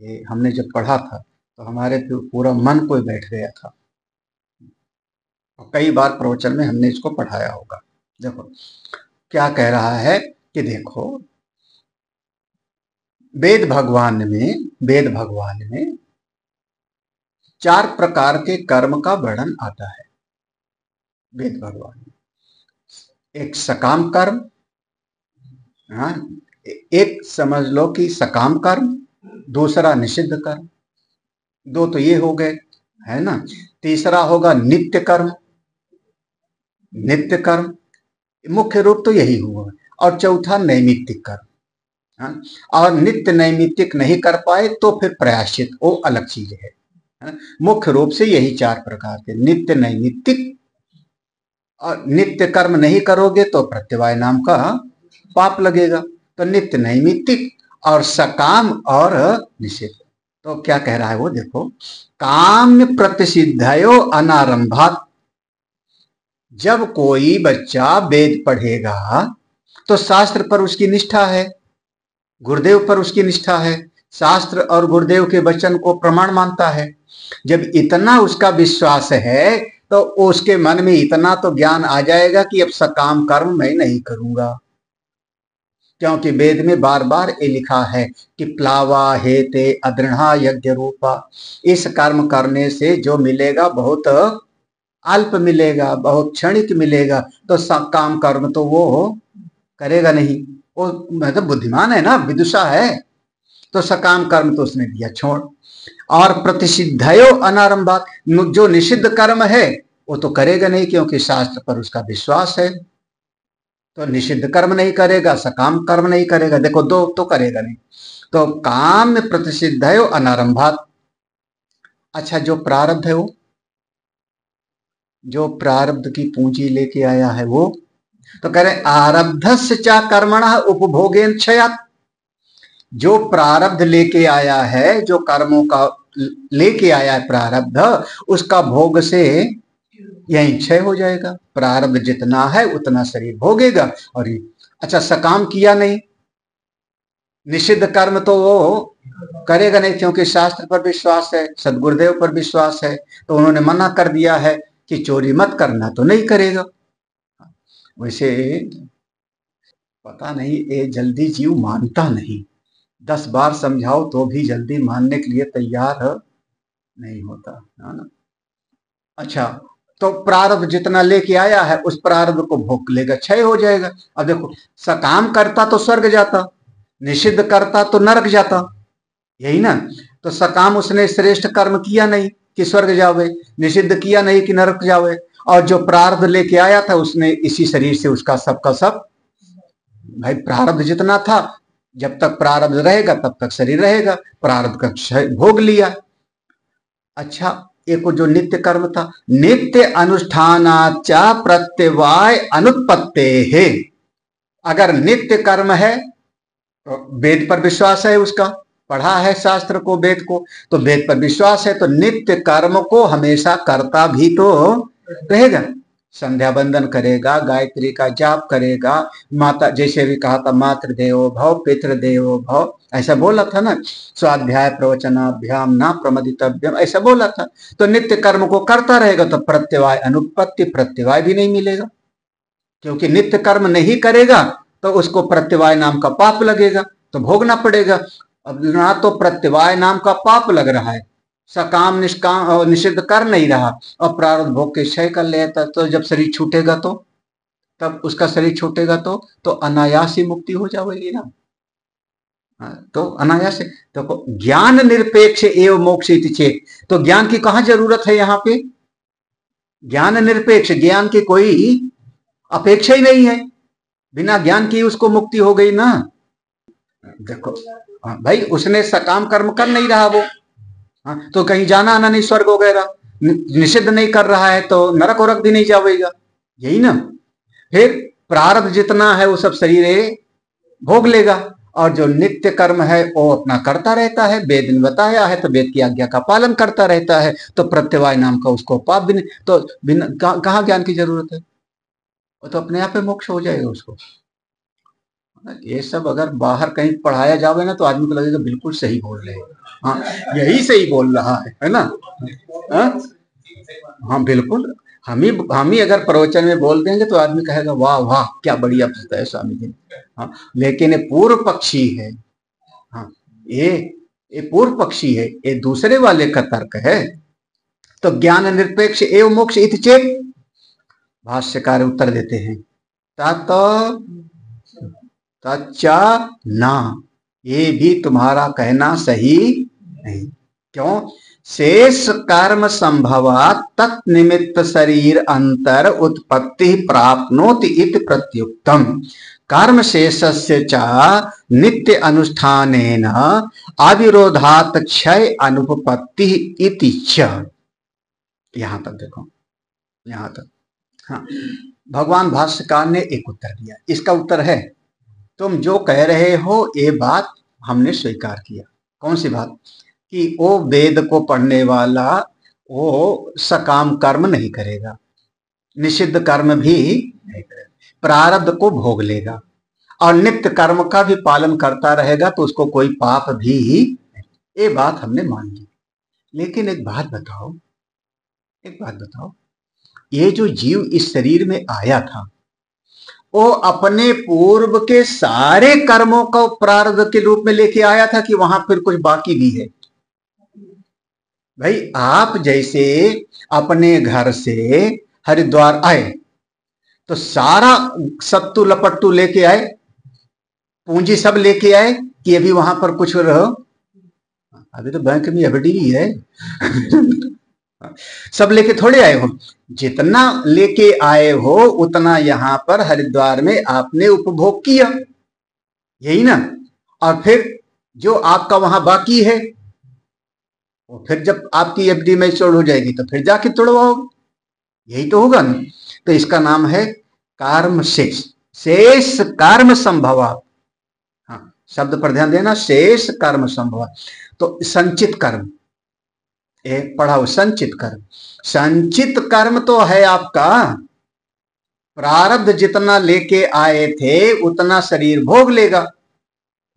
ये हमने जब पढ़ा था तो हमारे पूरा मन को बैठ गया था, और कई बार प्रवचन में हमने इसको पढ़ाया होगा। देखो क्या कह रहा है कि देखो, वेद भगवान में 4 प्रकार के कर्म का वर्णन आता है वेद भगवान में। एक सकाम कर्म, हाँ, एक समझ लो कि सकाम कर्म, दूसरा निषिद्ध कर्म, 2 तो ये हो गए, है ना। तीसरा होगा नित्य कर्म, नित्य कर्म मुख्य रूप तो यही हुआ, और चौथा नैमित्तिक कर्म। हाँ? और नित्य नैमित्तिक नहीं कर पाए तो फिर प्रायश्चित, वो अलग चीज है। मुख्य रूप से यही 4 प्रकार के, नित्य नैमित्तिक, और नित्य कर्म नहीं करोगे तो प्रत्यवाय नाम का पाप लगेगा। तो नित्य नैमित्तिक और सकाम और निषिद्ध। तो क्या कह रहा है वो देखो, काम्य प्रतिषिद्धयो अनारंभात। जब कोई बच्चा वेद पढ़ेगा तो शास्त्र पर उसकी निष्ठा है, गुरुदेव पर उसकी निष्ठा है, शास्त्र और गुरुदेव के वचन को प्रमाण मानता है। जब इतना उसका विश्वास है तो उसके मन में इतना तो ज्ञान आ जाएगा कि अब सकाम कर्म मैं नहीं करूंगा, क्योंकि वेद में बार बार ये लिखा है कि प्लावा हेते अदृढ़ा यज्ञ रूपा। इस कर्म करने से जो मिलेगा बहुत अल्प मिलेगा, बहुत क्षणिक मिलेगा, तो सकाम कर्म तो वो करेगा नहीं। वो मतलब बुद्धिमान है ना, विदुषा है, तो सकाम कर्म तो उसने दिया छोड़। और प्रतिषिद्धयो अनारंभात, जो निषिद्ध कर्म है वो तो करेगा नहीं, क्योंकि शास्त्र पर उसका विश्वास है। तो निषिद्ध कर्म नहीं करेगा, सकाम कर्म नहीं करेगा, देखो 2 तो करेगा नहीं। तो काम में प्रतिषिद्धयो अनारंभात। अच्छा, जो प्रारब्ध है वो, जो प्रारब्ध की पूंजी लेके आया है वो, तो कह रहे आरब्धस्य चा कर्मणः उपभोगेन क्षयात्। जो प्रारब्ध लेके आया है, जो कर्मों का लेके आया है प्रारब्ध, उसका भोग से यही क्षय हो जाएगा। प्रारब्ध जितना है उतना शरीर भोगेगा। और अच्छा, सकाम किया नहीं, निषिद्ध कर्म तो वो करेगा नहीं, क्योंकि शास्त्र पर विश्वास है, सदगुरुदेव पर विश्वास है, तो उन्होंने मना कर दिया है कि चोरी मत करना, तो नहीं करेगा। वैसे पता नहीं ये जल्दी जीव मानता नहीं, 10 बार समझाओ तो भी जल्दी मानने के लिए तैयार नहीं होता, है ना। अच्छा, तो प्रारब्ध जितना लेके आया है उस प्रारब्ध को भोग लेगा, क्षय हो जाएगा। अब देखो, सकाम करता तो स्वर्ग जाता, निषिद्ध करता तो नरक जाता, यही ना। तो सकाम उसने श्रेष्ठ कर्म किया नहीं कि स्वर्ग जावे, निषिद्ध किया नहीं कि नरक जावे, और जो प्रारब्ध लेके आया था उसने इसी शरीर से उसका सबका सब, भाई प्रारब्ध जितना था, जब तक प्रारब्ध रहेगा तब तक शरीर रहेगा, प्रारब्ध का क्षय भोग लिया। अच्छा, एक जो नित्य कर्म था, नित्य अनुष्ठानाचा प्रत्यवाय अनुत्पत्ते है। अगर नित्य कर्म है तो वेद पर विश्वास है, उसका पढ़ा है शास्त्र को, वेद को, तो वेद पर विश्वास है, तो नित्य कर्म को हमेशा करता भी तो रहेगा। संध्या बंदन करेगा, गायत्री का जाप करेगा, माता, जैसे भी कहा था, मातृदेवो भव पितृदेवो भव, ऐसा बोला था ना, स्वाध्याय प्रवचनाभ्याम ना प्रमदितव्यम, ऐसा बोला था। तो नित्य कर्म को करता रहेगा तो प्रत्यवाय अनुत्पत्ति, प्रत्यवाय भी नहीं मिलेगा, क्योंकि नित्य कर्म नहीं करेगा तो उसको प्रत्यवाय नाम का पाप लगेगा, तो भोगना पड़ेगा। अब ना तो प्रत्यवाय नाम का पाप लग रहा है, सकाम निष्काम और निषिद्ध कर नहीं रहा, और प्रारब्ध भोग के क्षय कर लेता, तो जब शरीर छूटेगा तो, तब उसका शरीर छूटेगा तो अनायास ही मुक्ति हो जाएगी ना। तो अनायास, तो ज्ञान निरपेक्ष एवं मोक्ष इति चेत। तो ज्ञान की कहां जरूरत है यहाँ पे, ज्ञान निरपेक्ष, ज्ञान की कोई अपेक्षा ही नहीं है, बिना ज्ञान की उसको मुक्ति हो गई ना। देखो भाई, उसने सकाम कर्म कर नहीं रहा वो, तो कहीं जाना आना नहीं, स्वर्ग वगैरह निषिद्ध नहीं कर रहा है तो नरक वरक भी नहीं जाएगा, यही ना। फिर प्रारब्ध जितना है वो सब शरीर भोग लेगा, और जो नित्य कर्म है वो अपना करता रहता है, वेद ने बताया है तो वेद की आज्ञा का पालन करता रहता है, तो प्रत्यवाय नाम का उसको पाप भी नहीं, तो बिना कहाँ ज्ञान की जरूरत है, वो तो अपने आप में मोक्ष हो जाएगा उसको। ये सब अगर बाहर कहीं पढ़ाया जावे ना तो आदमी को लगेगा बिल्कुल सही बोल रहे हैं, हाँ यही सही बोल रहा है ना। हाँ बिल्कुल, हम ही अगर प्रवचन में बोल देंगे तो आदमी कहेगा वाह वाह क्या बढ़िया बताया स्वामी जी। हाँ, लेकिन ये पूर्व पक्षी है, हाँ ये पूर्व पक्षी है, ये दूसरे वाले का तर्क है। तो ज्ञान निरपेक्ष एवं मोक्ष इति चेत, भाष्यकार उत्तर देते हैं तत् तच्चा ना, ये भी तुम्हारा कहना सही नहीं। क्यों? शेष कर्म संभवात् तत्निमित्त शरीर अंतर उत्पत्ति प्राप्नोति इति प्रत्युक्तम। कर्म शेषस्य च नित्य अनुष्ठानेन अविरोधात् क्षय अनुपपत्ति इति च। यहां तक देखो, यहां तक। हाँ, भगवान भाष्यकार ने एक उत्तर दिया। इसका उत्तर है, तुम जो कह रहे हो ये बात हमने स्वीकार किया। कौन सी बात? कि वो वेद को पढ़ने वाला वो सकाम कर्म नहीं करेगा, निषिद्ध कर्म भी नहीं करेगा, प्रारब्ध को भोग लेगा और नित्य कर्म का भी पालन करता रहेगा, तो उसको कोई पाप भी, ये बात हमने मान ली। लेकिन एक बात बताओ, ये जो जीव इस शरीर में आया था, वो अपने पूर्व के सारे कर्मों को प्रारब्ध के रूप में लेके आया था कि वहां फिर कुछ बाकी भी है? भाई, आप जैसे अपने घर से हरिद्वार आए तो सारा सत्तू लपट्टू लेके आए, पूंजी सब लेके आए कि अभी वहां पर कुछ रहो? अभी तो बैंक में एफडी भी है सब लेके थोड़े आए हो। जितना लेके आए हो उतना यहाँ पर हरिद्वार में आपने उपभोग किया, यही ना? और फिर जो आपका वहां बाकी है वो फिर जब आपकी एफडी मैच्योर हो जाएगी तो फिर जाके तोड़वाओगे, यही तो होगा ना? तो इसका नाम है कर्म शेष, शेष कर्म संभवा। हाँ, शब्द पर ध्यान देना, शेष कर्म संभवा। तो संचित कर्म, एक पढ़ाओ, संचित कर्म। संचित कर्म तो है आपका, प्रारब्ध जितना लेके आए थे उतना शरीर भोग लेगा,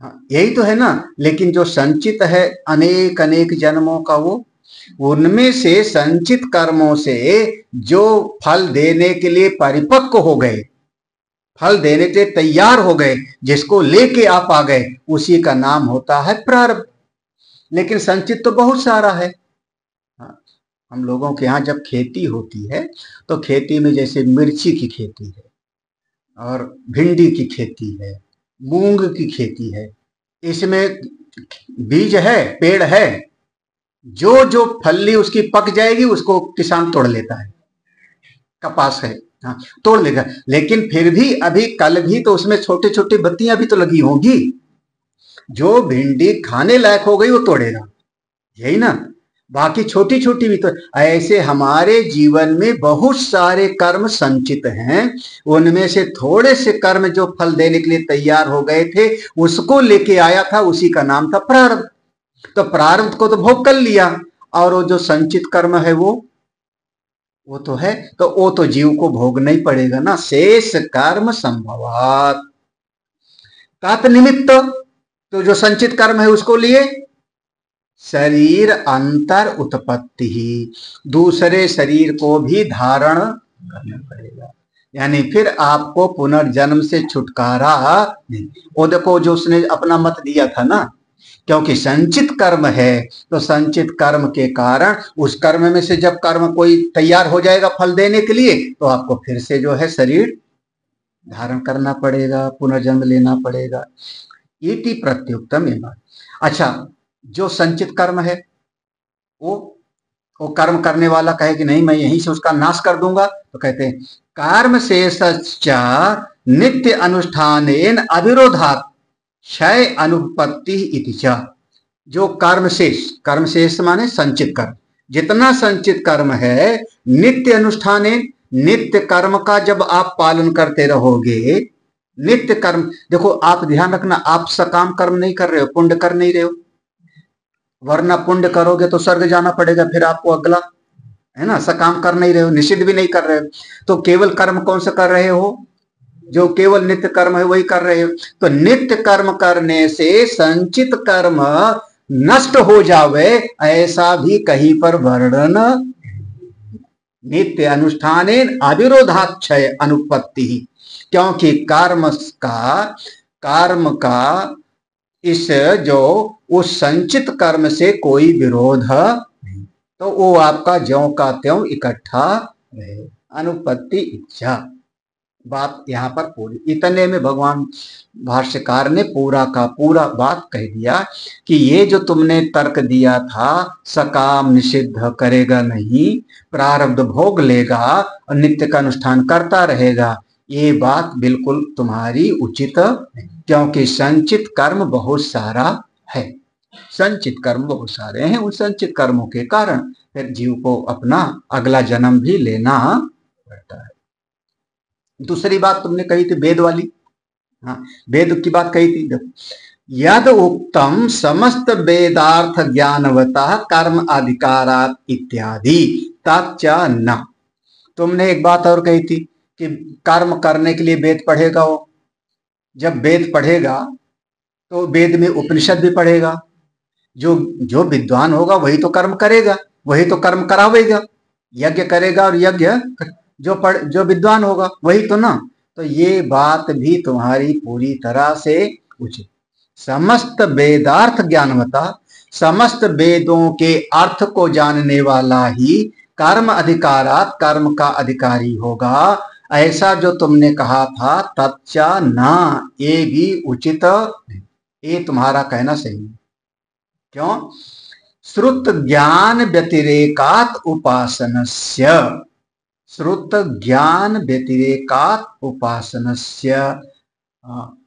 हाँ, यही तो है ना? लेकिन जो संचित है अनेक अनेक जन्मों का, वो उनमें से संचित कर्मों से जो फल देने के लिए परिपक्व हो गए, फल देने के लिए तैयार हो गए, जिसको लेके आप आ गए, उसी का नाम होता है प्रारब्ध। लेकिन संचित तो बहुत सारा है। हाँ, हम लोगों के यहाँ जब खेती होती है तो खेती में जैसे मिर्ची की खेती है और भिंडी की खेती है, मूंग की खेती है, इसमें बीज है, पेड़ है, जो जो फली उसकी पक जाएगी उसको किसान तोड़ लेता है। कपास है, हाँ, तोड़ लेगा, लेकिन फिर भी अभी कल भी तो उसमें छोटे छोटे बत्तियां भी तो लगी होंगी। जो भिंडी खाने लायक हो गई वो तोड़ेगा, यही ना? बाकी छोटी छोटी भी तो। ऐसे हमारे जीवन में बहुत सारे कर्म संचित हैं, उनमें से थोड़े से कर्म जो फल देने के लिए तैयार हो गए थे उसको लेके आया था, उसी का नाम था प्रारब्ध। तो प्रारब्ध को तो भोग कर लिया, और वो जो संचित कर्म है वो तो है, तो वो तो जीव को भोगना ही पड़ेगा ना। शेष कर्म संभवात तात निमित्त, तो जो संचित कर्म है उसको लिए शरीर अंतर उत्पत्ति ही, दूसरे शरीर को भी धारण करना पड़ेगा, यानी फिर आपको पुनर्जन्म से छुटकारा नहीं। वो देखो जो उसने अपना मत दिया था ना, क्योंकि संचित कर्म है तो संचित कर्म के कारण उस कर्म में से जब कर्म कोई तैयार हो जाएगा फल देने के लिए, तो आपको फिर से जो है शरीर धारण करना पड़ेगा, पुनर्जन्म लेना पड़ेगा। इति प्रत्युक्तम ये बात। अच्छा, जो संचित कर्म है वो कर्म करने वाला कहे कि नहीं मैं यहीं से उसका नाश कर दूंगा, तो कहते हैं कर्म शेषश्च नित्य अनुष्ठानेन अविरोधात् क्षय अनुपत्ति इति च। जो कर्म शेष माने संचित कर्म, जितना संचित कर्म है नित्य अनुष्ठानेन, नित्य कर्म का जब आप पालन करते रहोगे, नित्य कर्म, देखो आप ध्यान रखना, आप सकाम कर्म नहीं कर रहे हो, पुण्य कर नहीं रहे हो, वरना पुण्य करोगे तो स्वर्ग जाना पड़ेगा फिर आपको अगला, है ना? सकाम कर नहीं रहे हो, निषिद्ध भी नहीं कर रहे हो, तो केवल कर्म कौन सा कर रहे हो? जो केवल नित्य कर्म है वही कर रहे हो। तो नित्य कर्म करने से संचित कर्म नष्ट हो जावे, ऐसा भी कहीं पर वर्णन। नित्य अनुष्ठानेन अविरोधात् क्षय अनुपत्ति, क्योंकि कर्म का इस जो उस संचित कर्म से कोई विरोध नहीं। तो वो आपका ज्यों का त्यों इकट्ठा रहे। अनुपत्ति इच्छा, बात यहाँ पर पूरी। इतने में भगवान भाष्यकार ने पूरा का पूरा बात कह दिया कि ये जो तुमने तर्क दिया था सकाम निषिद्ध करेगा नहीं, प्रारब्ध भोग लेगा और नित्य का अनुष्ठान करता रहेगा, ये बात बिल्कुल तुम्हारी उचित नहीं, क्योंकि संचित कर्म बहुत सारा है। संचित कर्म बहुत सारे हैं, उन संचित कर्मों के कारण फिर जीव को अपना अगला जन्म भी लेना पड़ता है। दूसरी बात तुमने कही थी वेद वाली, हाँ वेद की बात कही थी। यद उक्तम समस्त वेदार्थ ज्ञानवतः कर्म अधिकारात इत्यादि तच्च न। तुमने एक बात और कही थी कि कर्म करने के लिए वेद पढ़ेगा वो, जब वेद पढ़ेगा तो वेद में उपनिषद भी पढ़ेगा, जो विद्वान होगा वही तो कर्म करेगा, वही तो कर्म करावेगा, यज्ञ करेगा और यज्ञ जो विद्वान होगा वही तो ना। तो ये बात भी तुम्हारी पूरी तरह से उचित। समस्त वेदार्थ ज्ञानवता, समस्त वेदों के अर्थ को जानने वाला ही कर्म अधिकारात कर्म का अधिकारी होगा, ऐसा जो तुमने कहा था तच्चा ना, ये भी उचित, ये तुम्हारा कहना सही है। क्यों? श्रुत ज्ञान व्यतिरेकात उपासनस्य, श्रुत ज्ञान व्यतिरेकात उपासनस्य,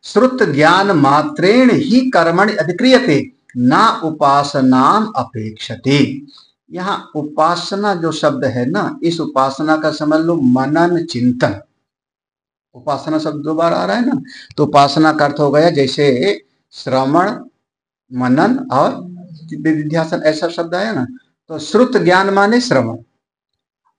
श्रुत ज्ञान मात्रेण ही कर्मणि अधिक्रियते ना उपासनाम अपेक्षते। यहाँ उपासना जो शब्द है ना, इस उपासना का समझ लो मनन चिंतन। उपासना शब्द दो बार आ रहा है ना, तो उपासना का अर्थ हो गया जैसे श्रवण, मनन और विध्यासन, ऐसा शब्द आया ना। तो श्रुत ज्ञान माने श्रवण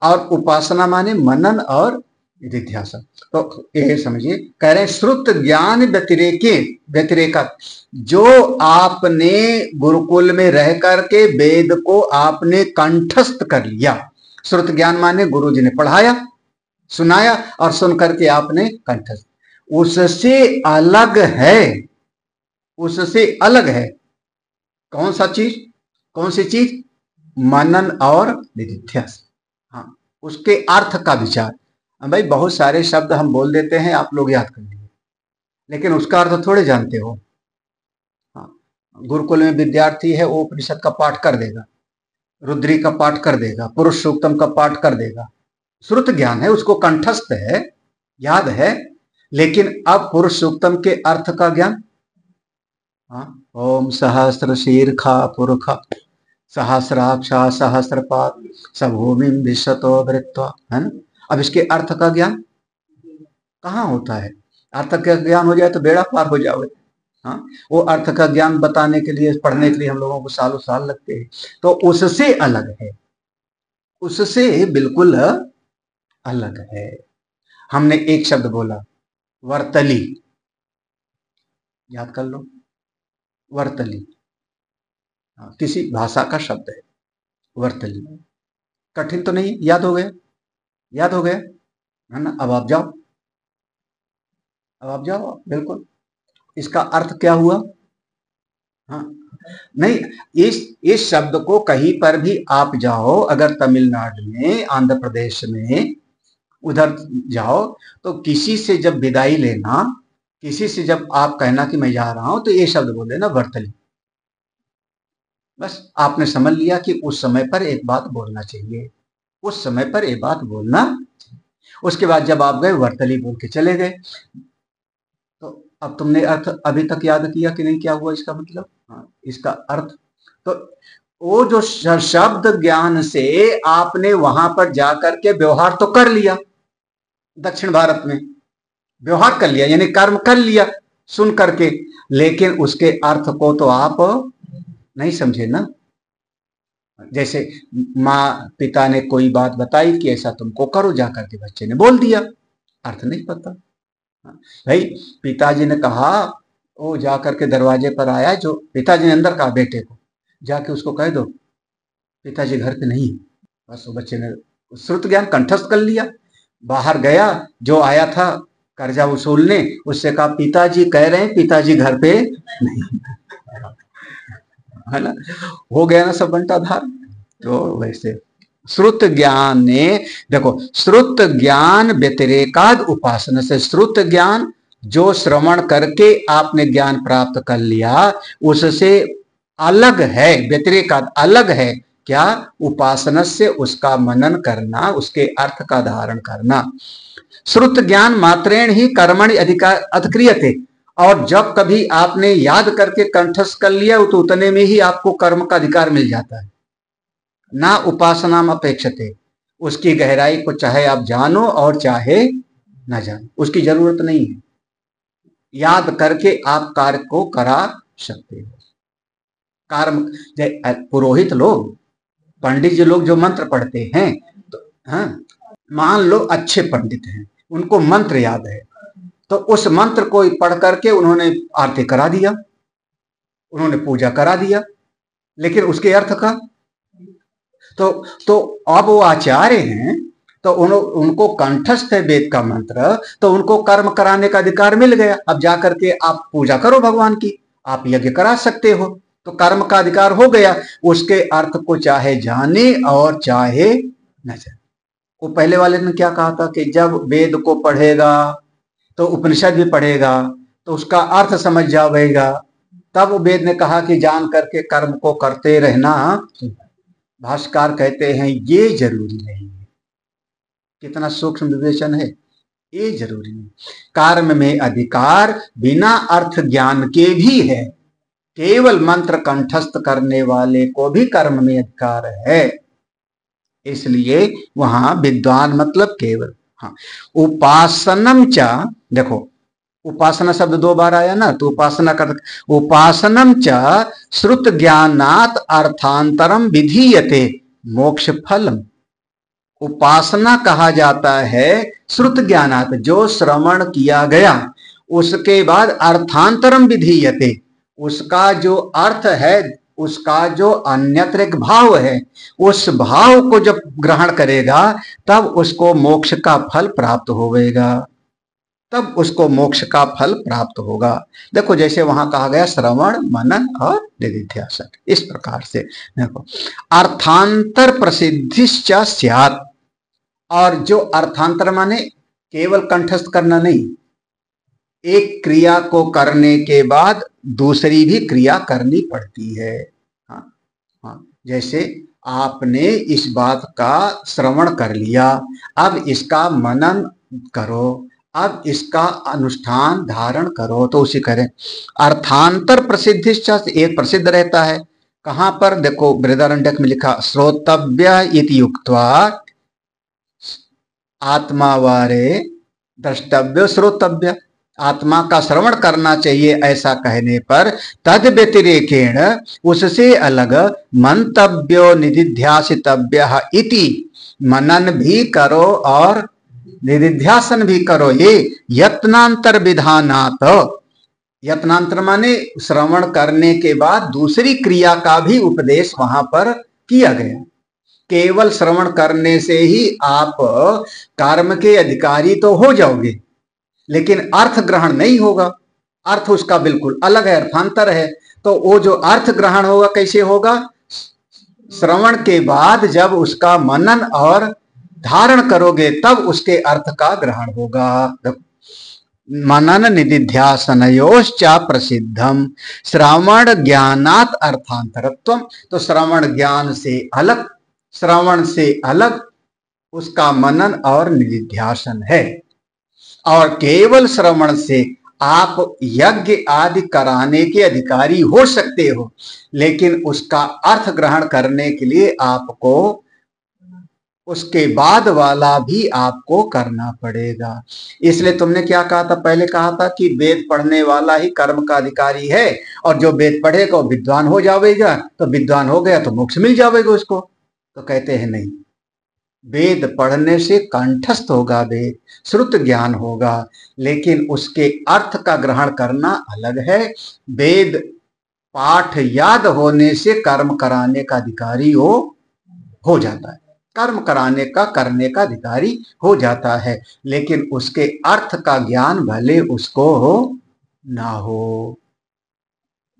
और उपासना माने मनन और निधिध्यासन। तो ये समझिए, कह रहे हैं श्रुत ज्ञान व्यतिरेका, जो आपने गुरुकुल में रह करके वेद को आपने कंठस्थ कर लिया। श्रुत ज्ञान माने गुरु जी ने पढ़ाया, सुनाया और सुन करके आपने कंठस्थ, उससे अलग है, उससे अलग है। कौन सा चीज? कौन सी चीज? मनन और निधिध्यासन। हाँ, उसके अर्थ का विचार। भाई बहुत सारे शब्द हम बोल देते हैं, आप लोग याद कर लीजिए, लेकिन उसका अर्थ थोड़े जानते हो। हाँ, गुरुकुल में विद्यार्थी है, वो उपनिषद का पाठ कर देगा, रुद्री का पाठ कर देगा, पुरुष सूक्तम का पाठ कर देगा, श्रुत ज्ञान है, उसको कंठस्थ है, याद है। लेकिन अब पुरुष सूक्तम के अर्थ का ज्ञान, हाँ, ओम सहस्र शीर्षा पुरुषा सहस्राक्षा सहस्रपाद सभूमि विश्वतो वृत्वा, है ना। अब इसके अर्थ का ज्ञान कहाँ होता है? अर्थ का ज्ञान हो जाए तो बेड़ा पार हो जाओगे। हाँ, वो अर्थ का ज्ञान बताने के लिए, पढ़ने के लिए हम लोगों को सालों साल लगते हैं। तो उससे अलग है, उससे बिल्कुल अलग है। हमने एक शब्द बोला वर्तली, याद कर लो, वर्तली किसी भाषा का शब्द है, वर्तली। कठिन तो नहीं, याद हो गया? याद हो गया है ना। अब आप जाओ, अब आप जाओ, बिल्कुल इसका अर्थ क्या हुआ? हाँ, नहीं, इस शब्द को कहीं पर भी आप जाओ, अगर तमिलनाडु में, आंध्र प्रदेश में, उधर जाओ, तो किसी से जब विदाई लेना, किसी से जब आप कहना कि मैं जा रहा हूं, तो ये शब्द बोल देना वर्तली। बस आपने समझ लिया कि उस समय पर एक बात बोलना चाहिए, उस समय पर एक बात बोलना चाहिए। उसके बाद जब आप गए वर्तली बोल के चले गए, तो अब तुमने अर्थ अभी तक याद किया कि नहीं? क्या हुआ इसका मतलब? हाँ, इसका अर्थ तो वो जो शब्द ज्ञान से आपने वहां पर जाकर के व्यवहार तो कर लिया, दक्षिण भारत में व्यवहार कर लिया, यानी कर्म कर लिया सुन करके, लेकिन उसके अर्थ को तो आप नहीं समझे ना। जैसे माँ पिता ने कोई बात बताई कि ऐसा तुमको करो, जाकर के बच्चे ने बोल दिया, अर्थ नहीं पता। भाई पिताजी ने कहा, वो जाकर के दरवाजे पर आया, जो पिताजी ने अंदर कहा बेटे को, जाके उसको कह दो पिताजी घर पे नहीं। बस वो बच्चे ने श्रुत ज्ञान कंठस्थ कर लिया, बाहर गया, जो आया था कर्जा वसूलने, उससे कहा पिताजी कह रहे हैं पिताजी घर पे नहीं, है ना। हो गया ना सब बंटाधार। तो वैसे श्रुत ज्ञान ने, देखो श्रुत ज्ञान व्यतिरेकाद उपासना से, श्रुत ज्ञान जो श्रवण करके आपने ज्ञान प्राप्त कर लिया उससे अलग है, व्यतिरेकाद अलग है क्या? उपासना से उसका मनन करना, उसके अर्थ का धारण करना। श्रुत ज्ञान मात्रेण ही कर्मणि अधिकार अधिक्रियते, और जब कभी आपने याद करके कंठस्थ कर लिया तो उतने में ही आपको कर्म का अधिकार मिल जाता है। ना उपासना अपेक्षते, उसकी गहराई को चाहे आप जानो और चाहे ना जानो, उसकी जरूरत नहीं है। याद करके आप कार्य को करा सकते हो। कार्य पुरोहित लोग, पंडित जी लोग जो मंत्र पढ़ते हैं, तो हाँ, मान लो अच्छे पंडित हैं, उनको मंत्र याद है, तो उस मंत्र को पढ़ करके उन्होंने आरती करा दिया, उन्होंने पूजा करा दिया, लेकिन उसके अर्थ का तो अब वो आचार्य हैं, तो उनको कंठस्थ है वेद का मंत्र, तो उनको कर्म कराने का अधिकार मिल गया। अब जाकर के आप पूजा करो भगवान की, आप यज्ञ करा सकते हो, तो कर्म का अधिकार हो गया। उसके अर्थ को चाहे जाने और चाहे न जाने। वो पहले वाले ने क्या कहा था कि जब वेद को पढ़ेगा तो उपनिषद भी पढ़ेगा तो उसका अर्थ समझ जाएगा, तब वेद ने कहा कि जान करके कर्म को करते रहना। भाष्यकार कहते हैं ये जरूरी नहीं है। कितना सूक्ष्म विवेचन है, ये जरूरी नहीं। कर्म में अधिकार बिना अर्थ ज्ञान के भी है, केवल मंत्र कंठस्थ करने वाले को भी कर्म में अधिकार है। इसलिए वहां विद्वान मतलब केवल, हाँ, उपासनम चा, देखो उपासना शब्द 2 बार आया ना, तो उपासना कर, उपासनम च श्रुत ज्ञानात अर्थांतरम विधीयते मोक्ष फलम। उपासना कहा जाता है श्रुत ज्ञानात, जो श्रवण किया गया उसके बाद अर्थांतरम विधीयते, उसका जो अर्थ है, उसका जो अन्यत्र एक भाव है, उस भाव को जब ग्रहण करेगा तब उसको मोक्ष का फल प्राप्त होगा, तब उसको मोक्ष का फल प्राप्त होगा। देखो जैसे वहां कहा गया श्रवण मनन और निधिध्यासन, इस प्रकार से देखो अर्थांतर प्रसिद्धिश्च स्यात्, और जो अर्थांतर माने केवल कंठस्थ करना नहीं, एक क्रिया को करने के बाद दूसरी भी क्रिया करनी पड़ती है। हाँ, हाँ, जैसे आपने इस बात का श्रवण कर लिया, अब इसका मनन करो, अब इसका अनुष्ठान धारण करो, तो उसी करें। अर्थांतर प्रसिद्धिश्च एक प्रसिद्ध रहता है, कहां पर? देखो बृहदारण्यक में लिखा श्रोतव्य इति युक्त्वा आत्मा वारे द्रष्टव्य श्रोतव्य, आत्मा का श्रवण करना चाहिए ऐसा कहने पर तद व्यतिरेकेण, उससे अलग मंतव्यो निधिध्यासितव्य इति, मनन भी करो और निधिध्यासन भी करो, ये यत्नांतर विधानात। यत्नांतर माने श्रवण करने के बाद दूसरी क्रिया का भी उपदेश वहां पर किया गया। केवल श्रवण करने से ही आप कर्म के अधिकारी तो हो जाओगे, लेकिन अर्थ ग्रहण नहीं होगा, अर्थ उसका बिल्कुल अलग है, अर्थांतर है। तो वो जो अर्थ ग्रहण होगा कैसे होगा? श्रवण के बाद जब उसका मनन और धारण करोगे तब उसके अर्थ का ग्रहण होगा। मनन निधिध्यासनयोश्च प्रसिद्धम श्रवण ज्ञानात अर्थांतरत्वम, तो श्रवण ज्ञान से अलग, श्रवण से अलग उसका मनन और निधिध्यासन है। और केवल श्रवण से आप यज्ञ आदि कराने के अधिकारी हो सकते हो, लेकिन उसका अर्थ ग्रहण करने के लिए आपको उसके बाद वाला भी आपको करना पड़ेगा। इसलिए तुमने क्या कहा था? पहले कहा था कि वेद पढ़ने वाला ही कर्म का अधिकारी है, और जो वेद पढ़ेगा वो विद्वान हो जाएगा, तो विद्वान हो गया तो मोक्ष मिल जाएगा उसको। तो कहते हैं नहीं, वेद पढ़ने से कंठस्थ होगा, वेद श्रुत ज्ञान होगा, लेकिन उसके अर्थ का ग्रहण करना अलग है। वेद पाठ याद होने से कर्म कराने का अधिकारी हो जाता है, कर्म कराने का करने का अधिकारी हो जाता है, लेकिन उसके अर्थ का ज्ञान भले उसको हो ना हो।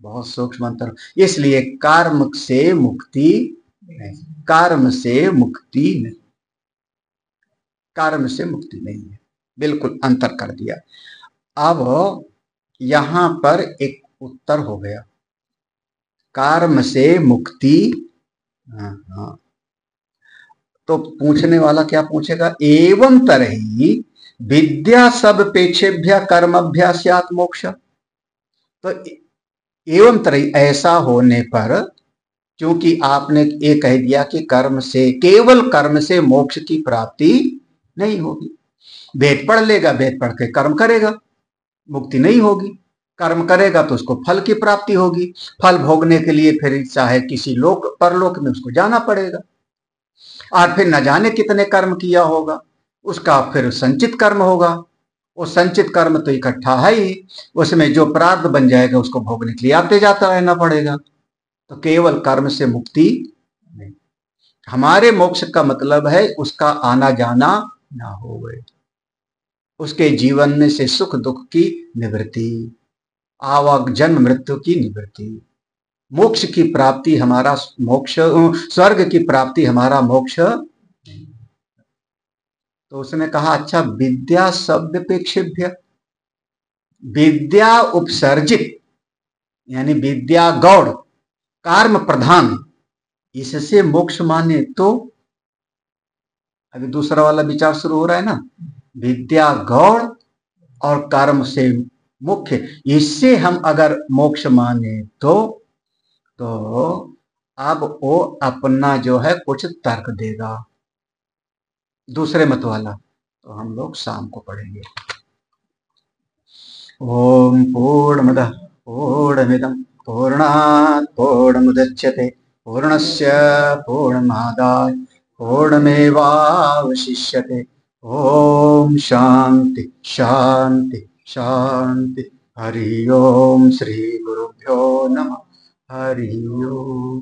बहुत सूक्ष्म अंतर, इसलिए कर्म से मुक्ति नहीं। कर्म से मुक्ति नहीं, कर्म से मुक्ति नहीं है, बिल्कुल अंतर कर दिया। अब यहां पर एक उत्तर हो गया, कर्म से मुक्ति। हाँ हाँ, तो पूछने वाला क्या पूछेगा, एवं तरही विद्या सब पेक्षेभ्य कर्मभ्यास्यात् मोक्ष। तो एवं तरही, ऐसा होने पर, क्योंकि आपने ये कह दिया कि कर्म से, केवल कर्म से मोक्ष की प्राप्ति नहीं होगी। वेद पढ़ लेगा, वेद पढ़ के कर्म करेगा, मुक्ति नहीं होगी। कर्म करेगा तो उसको फल की प्राप्ति होगी, फल भोगने के लिए फिर चाहे किसी लोक परलोक में उसको जाना पड़ेगा, और फिर न जाने कितने कर्म किया होगा, उसका फिर संचित कर्म होगा। वो संचित कर्म तो इकट्ठा है ही, उसमें जो प्रारब्ध बन जाएगा उसको भोगने के लिए आते जाता रहना पड़ेगा। तो केवल कर्म से मुक्ति नहीं, हमारे मोक्ष का मतलब है उसका आना जाना ना हो, उसके जीवन में से सुख दुख की निवृत्ति, आवाग जन्म मृत्यु की निवृत्ति, मोक्ष की प्राप्ति हमारा मोक्ष, स्वर्ग की प्राप्ति हमारा मोक्ष। तो उसने कहा अच्छा, विद्या शब्द पेक्षेभ्य, विद्या उपसर्जित यानी विद्या गौड़ कर्म प्रधान, इससे मोक्ष माने तो अभी दूसरा वाला विचार शुरू हो रहा है ना, विद्या गौड़ और कर्म से मुख्य, इससे हम अगर मोक्ष माने तो अब वो अपना जो है कुछ तर्क देगा, दूसरे मत वाला, तो हम लोग शाम को पढ़ेंगे। ओम पूर्णमदः पूर्णमिदं पूर्णात् पूर्णमुदच्यते पूर्णस्य पूर्णमादाय पूर्णमेवावशिष्यते। ओम शांति शांति शांति। हरि ओम। श्री गुरुभ्यो नमः। हरि ओम।